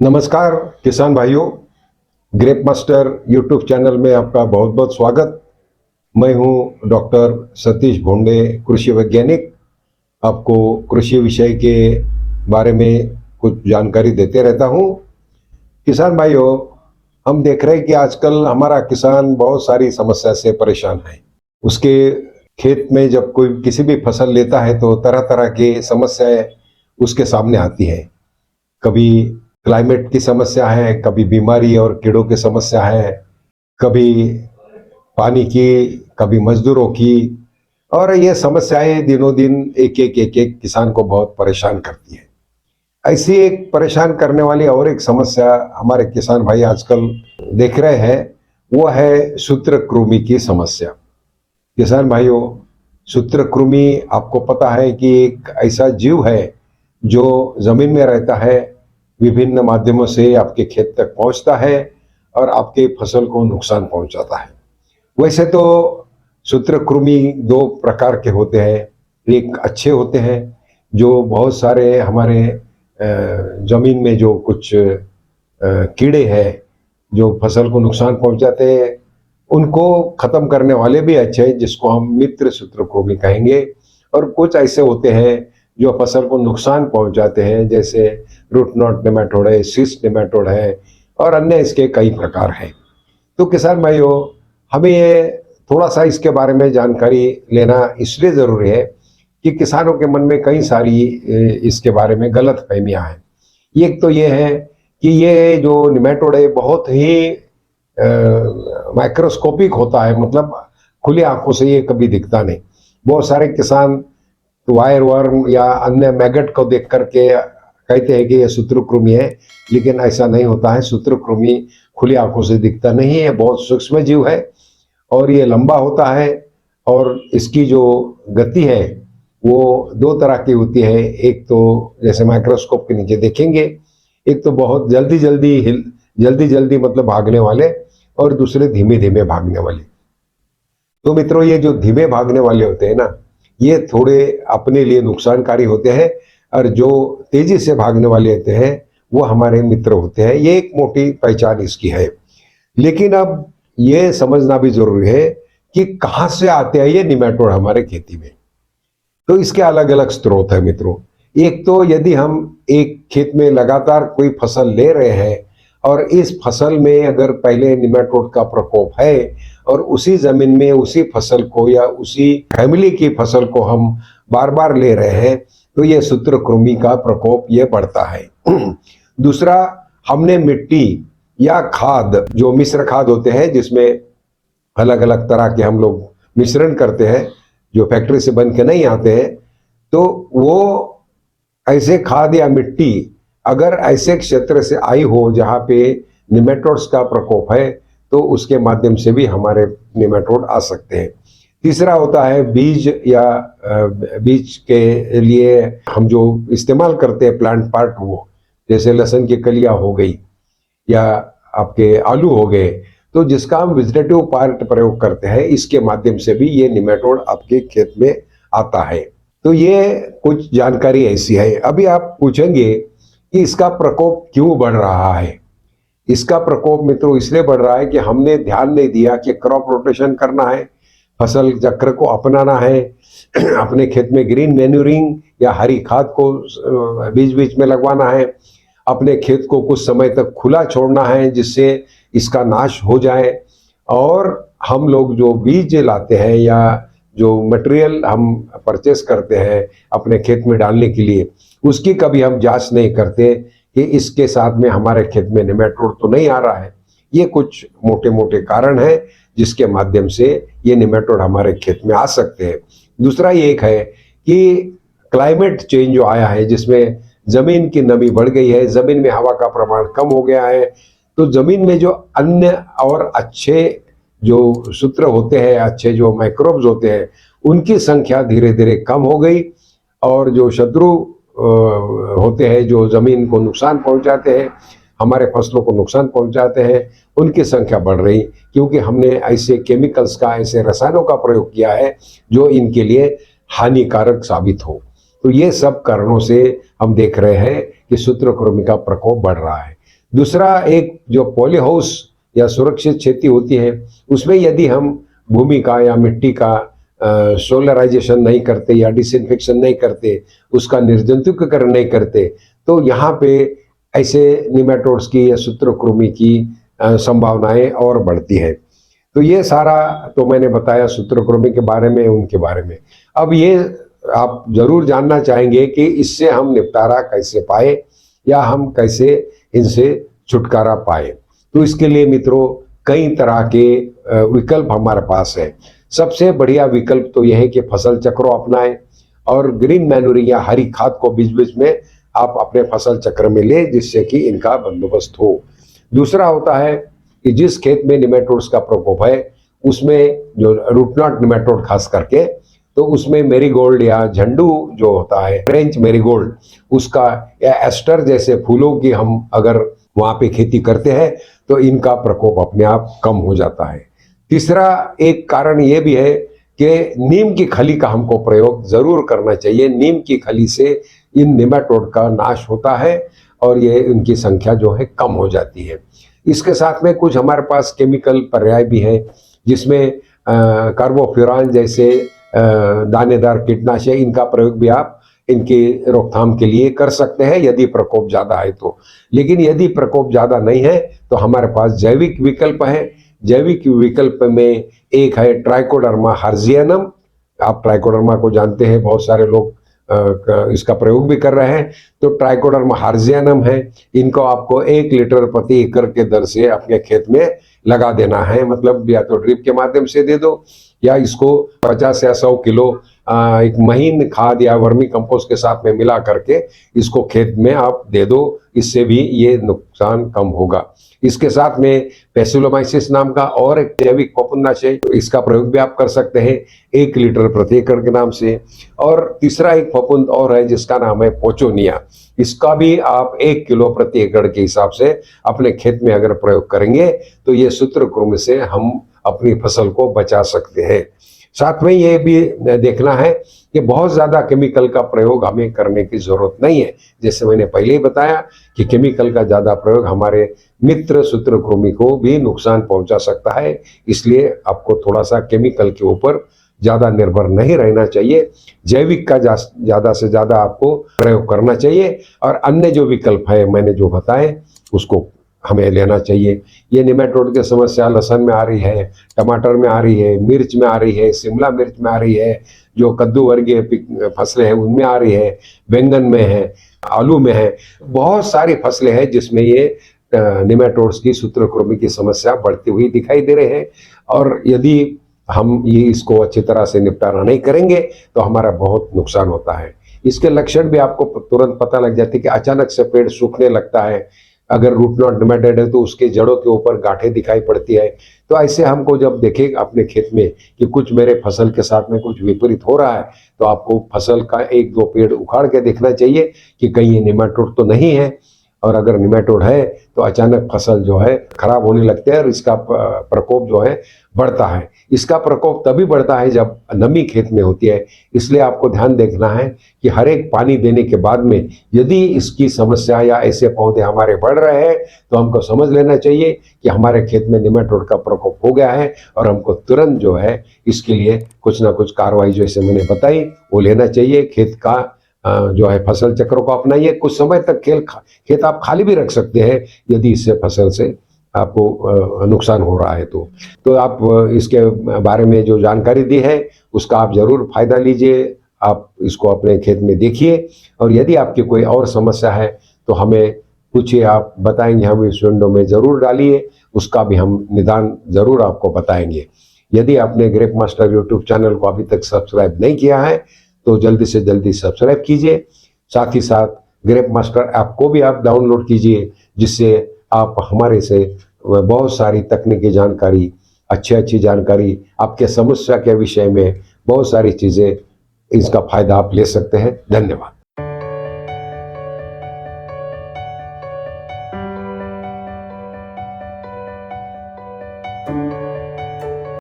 नमस्कार किसान भाइयों, ग्रेप मास्टर यूट्यूब चैनल में आपका बहुत बहुत स्वागत। मैं हूं डॉक्टर सतीश भोंडे, कृषि वैज्ञानिक। आपको कृषि विषय के बारे में कुछ जानकारी देते रहता हूं। किसान भाइयों, हम देख रहे हैं कि आजकल हमारा किसान बहुत सारी समस्या से परेशान है। उसके खेत में जब कोई किसी भी फसल लेता है तो तरह तरह की समस्याएं उसके सामने आती हैं। कभी क्लाइमेट की समस्या है, कभी बीमारी और कीड़ों की समस्या है, कभी पानी की, कभी मजदूरों की। और ये समस्याएं दिनों दिन एक एक किसान को बहुत परेशान करती है। ऐसी एक परेशान करने वाली और एक समस्या हमारे किसान भाई आजकल देख रहे हैं, वो है सूत्रकृमि की समस्या। किसान भाइयों, सूत्रकृमि आपको पता है कि एक ऐसा जीव है जो जमीन में रहता है, विभिन्न माध्यमों से आपके खेत तक पहुंचता है और आपके फसल को नुकसान पहुंचाता है। वैसे तो सूत्रकृमि दो प्रकार के होते हैं। एक अच्छे होते हैं जो बहुत सारे हमारे जमीन में जो कुछ कीड़े हैं जो फसल को नुकसान पहुंचाते हैं, उनको खत्म करने वाले भी अच्छे हैं, जिसको हम मित्र सूत्रकृमि कहेंगे। और कुछ ऐसे होते हैं जो फसल को नुकसान पहुंचाते हैं, जैसे रूट नॉट नेमाटोड है, सिस्ट नेमाटोड है और अन्य इसके कई प्रकार हैं। तो किसान भाइयों, हमें ये थोड़ा सा इसके बारे में जानकारी लेना इसलिए ज़रूरी है कि किसानों के मन में कई सारी इसके बारे में गलत फहमियाँ हैं। एक तो ये है कि ये जो नेमाटोड है बहुत ही माइक्रोस्कोपिक होता है, मतलब खुली आंखों से ये कभी दिखता नहीं। बहुत सारे किसान वायर वर्म या अन्य मैगट को देख करके कहते हैं कि ये सूत्रकृमि है, लेकिन ऐसा नहीं होता है। सूत्रकृमि खुली आंखों से दिखता नहीं है, बहुत सूक्ष्म जीव है और ये लंबा होता है। और इसकी जो गति है वो दो तरह की होती है। एक तो जैसे माइक्रोस्कोप के नीचे देखेंगे, एक तो बहुत जल्दी जल्दी मतलब भागने वाले, और दूसरे धीमे धीमे भागने वाले। तो मित्रों, ये जो धीमे भागने वाले होते हैं ना, ये थोड़े अपने लिए नुकसानकारी होते हैं, और जो तेजी से भागने वाले होते हैं वो हमारे मित्र होते हैं। ये एक मोटी पहचान इसकी है। लेकिन अब ये समझना भी जरूरी है कि कहाँ से आते हैं ये निमेटोड हमारे खेती में। तो इसके अलग अलग स्रोत है मित्रों। एक तो यदि हम एक खेत में लगातार कोई फसल ले रहे हैं और इस फसल में अगर पहले निमेटोड का प्रकोप है और उसी जमीन में उसी फसल को या उसी फैमिली की फसल को हम बार बार ले रहे हैं, तो ये सूत्रकृमि का प्रकोप ये बढ़ता है। दूसरा, हमने मिट्टी या खाद, जो मिश्र खाद होते हैं जिसमें अलग अलग तरह के हम लोग मिश्रण करते हैं जो फैक्ट्री से बन के नहीं आते हैं, तो वो ऐसे खाद या मिट्टी अगर ऐसे क्षेत्र से आई हो जहाँ पे निमेटोड्स का प्रकोप है, तो उसके माध्यम से भी हमारे निमेटोड आ सकते हैं। तीसरा होता है बीज, या बीज के लिए हम जो इस्तेमाल करते हैं प्लांट पार्ट, वो जैसे लहसुन की कलियां हो गई या आपके आलू हो गए, तो जिसका हम वेजिटेटिव पार्ट प्रयोग करते हैं, इसके माध्यम से भी ये निमेटोड आपके खेत में आता है। तो ये कुछ जानकारी ऐसी है। अभी आप पूछेंगे कि इसका प्रकोप क्यों बढ़ रहा है। इसका प्रकोप मित्रों इसलिए बढ़ रहा है कि हमने ध्यान नहीं दिया कि क्रॉप रोटेशन करना है, फसल चक्र को अपनाना है, अपने खेत में ग्रीन मैन्यूरिंग या हरी खाद को बीच बीच में लगवाना है, अपने खेत को कुछ समय तक खुला छोड़ना है जिससे इसका नाश हो जाए। और हम लोग जो बीज लाते हैं या जो मटेरियल हम परचेस करते हैं अपने खेत में डालने के लिए, उसकी कभी हम जांच नहीं करते कि इसके साथ में हमारे खेत में निमेटोड तो नहीं आ रहा है। ये कुछ मोटे मोटे कारण हैं जिसके माध्यम से ये निमेटोड हमारे खेत में आ सकते हैं। दूसरा ये एक है कि क्लाइमेट चेंज जो आया है, जिसमें जमीन की नमी बढ़ गई है, जमीन में हवा का प्रमाण कम हो गया है, तो जमीन में जो अन्य और अच्छे जो सूत्र होते हैं, अच्छे जो माइक्रोब्स होते हैं, उनकी संख्या धीरे धीरे कम हो गई। और जो शत्रु होते हैं जो जमीन को नुकसान पहुंचाते हैं, हमारे फसलों को नुकसान पहुंचाते हैं, उनकी संख्या बढ़ रही, क्योंकि हमने ऐसे केमिकल्स का, ऐसे रसायनों का प्रयोग किया है जो इनके लिए हानिकारक साबित हो। तो ये सब कारणों से हम देख रहे हैं कि सूत्रकृमि का प्रकोप बढ़ रहा है। दूसरा एक जो पॉली हाउस या सुरक्षित खेती होती है, उसमें यदि हम भूमि का या मिट्टी का सोलराइजेशन नहीं करते या डिसइंफेक्शन नहीं करते, उसका निर्जंतुकीकरण नहीं करते, तो यहाँ पे ऐसे निमेटोड्स की या सूत्रकृमि की संभावनाएं और बढ़ती हैं। तो ये सारा तो मैंने बताया सूत्रकृमि के बारे में, उनके बारे में। अब ये आप जरूर जानना चाहेंगे कि इससे हम निपटारा कैसे पाए या हम कैसे इनसे छुटकारा पाए। तो इसके लिए मित्रों कई तरह के विकल्प हमारे पास है। सबसे बढ़िया विकल्प तो यह है कि फसल चक्र अपनाएं और ग्रीन मैन्यूरिंग या हरी खाद को बीच बीच में आप अपने फसल चक्र में ले, जिससे कि इनका बंदोबस्त हो। दूसरा होता है कि जिस खेत में निमेटोड्स का प्रकोप है उसमें जो रूट नॉट निमेटोड खास करके, तो उसमें मेरीगोल्ड या झंडू जो होता है, फ्रेंच मेरीगोल्ड, उसका या एस्टर जैसे फूलों की हम अगर वहां पे खेती करते हैं तो इनका प्रकोप अपने आप कम हो जाता है। तीसरा एक कारण ये भी है कि नीम की खली का हमको प्रयोग जरूर करना चाहिए। नीम की खली से इन निमेटोड का नाश होता है और ये इनकी संख्या जो है कम हो जाती है। इसके साथ में कुछ हमारे पास केमिकल पर्याय भी है, जिसमें कार्बोफ्यूरान जैसे दानेदार कीटनाशक, इनका प्रयोग भी आप इनकी रोकथाम के लिए कर सकते हैं यदि प्रकोप ज़्यादा है तो। लेकिन यदि प्रकोप ज़्यादा नहीं है तो हमारे पास जैविक विकल्प है। जैविक विकल्प में एक है ट्राइकोडर्मा हर्जियनम। आप ट्राइकोडर्मा को जानते हैं, बहुत सारे लोग इसका प्रयोग भी कर रहे हैं। तो ट्राइकोडर्मा हर्जियनम है, इनको आपको 1 लीटर प्रति एकड़ के दर से अपने खेत में लगा देना है। मतलब या तो ड्रिप के माध्यम से दे दो या इसको 50 या 100 किलो एक महीन खाद या वर्मी कंपोस्ट के साथ में मिला करके इसको खेत में आप दे दो, इससे भी ये नुकसान कम होगा। इसके साथ में पैसिलोमाइसिस नाम का और एक जैविक फफूंदनाशक, इसका प्रयोग भी आप कर सकते हैं 1 लीटर प्रति एकड़ के नाम से। और तीसरा एक फफूंद और है जिसका नाम है पोचोनिया। इसका भी आप 1 किलो प्रति एकड़ के हिसाब से अपने खेत में अगर प्रयोग करेंगे तो ये सूत्रकृमि से हम अपनी फसल को बचा सकते हैं। साथ में ये भी देखना है कि बहुत ज़्यादा केमिकल का प्रयोग हमें करने की ज़रूरत नहीं है। जैसे मैंने पहले ही बताया कि केमिकल का ज़्यादा प्रयोग हमारे मित्र सूत्रकृमि को भी नुकसान पहुंचा सकता है। इसलिए आपको थोड़ा सा केमिकल के ऊपर ज़्यादा निर्भर नहीं रहना चाहिए। जैविक का ज़्यादा से ज़्यादा आपको प्रयोग करना चाहिए और अन्य जो विकल्प है मैंने जो बताए उसको हमें लेना चाहिए। ये निमेटोड की समस्या लहसुन में आ रही है, टमाटर में आ रही है, मिर्च में आ रही है, शिमला मिर्च में आ रही है, जो कद्दू वर्गीय फसलें हैं उनमें आ रही है, बैंगन में है, आलू में है। बहुत सारी फसलें हैं जिसमें ये निमेटोड्स की सूत्रकृमि की समस्या बढ़ती हुई दिखाई दे रहे हैं। और यदि हम ये इसको अच्छी तरह से निपटारा नहीं करेंगे तो हमारा बहुत नुकसान होता है। इसके लक्षण भी आपको तुरंत पता लग जाते हैं कि अचानक से पेड़ सूखने लगता है। अगर रूट नॉट निमेटेड है तो उसके जड़ों के ऊपर गांठें दिखाई पड़ती है। तो ऐसे हमको जब देखें अपने खेत में कि कुछ मेरे फसल के साथ में कुछ विपरीत हो रहा है, तो आपको फसल का 1-2 पेड़ उखाड़ के देखना चाहिए कि कहीं ये निमेटोड तो नहीं है। और अगर निमेटोड है तो अचानक फसल जो है खराब होने लगते हैं और इसका प्रकोप जो है बढ़ता है। इसका प्रकोप तभी बढ़ता है जब नमी खेत में होती है। इसलिए आपको ध्यान देखना है कि हर एक पानी देने के बाद में यदि इसकी समस्या या ऐसे पौधे हमारे बढ़ रहे हैं तो हमको समझ लेना चाहिए कि हमारे खेत में निमेटोड का प्रकोप हो गया है और हमको तुरंत जो है इसके लिए कुछ ना कुछ कार्रवाई जैसे मैंने बताई वो लेना चाहिए। खेत का जो है फसल चक्र को अपनाइए। कुछ समय तक खेत आप खाली भी रख सकते हैं यदि इससे फसल से आपको नुकसान हो रहा है तो आप इसके बारे में जो जानकारी दी है उसका आप जरूर फायदा लीजिए। आप इसको अपने खेत में देखिए और यदि आपकी कोई और समस्या है तो हमें पूछिए, आप बताएंगे, हम इस विंडो में जरूर डालिए, उसका भी हम निदान जरूर आपको बताएंगे। यदि आपने ग्रेप मास्टर यूट्यूब चैनल को अभी तक सब्सक्राइब नहीं किया है तो जल्दी से जल्दी सब्सक्राइब कीजिए। साथ ही साथ ग्रेप मास्टर ऐप को भी आप डाउनलोड कीजिए, जिससे आप हमारे से बहुत सारी तकनीकी जानकारी, अच्छी जानकारी, आपके समस्या के विषय में बहुत सारी चीज़ें, इसका फायदा आप ले सकते हैं। धन्यवाद।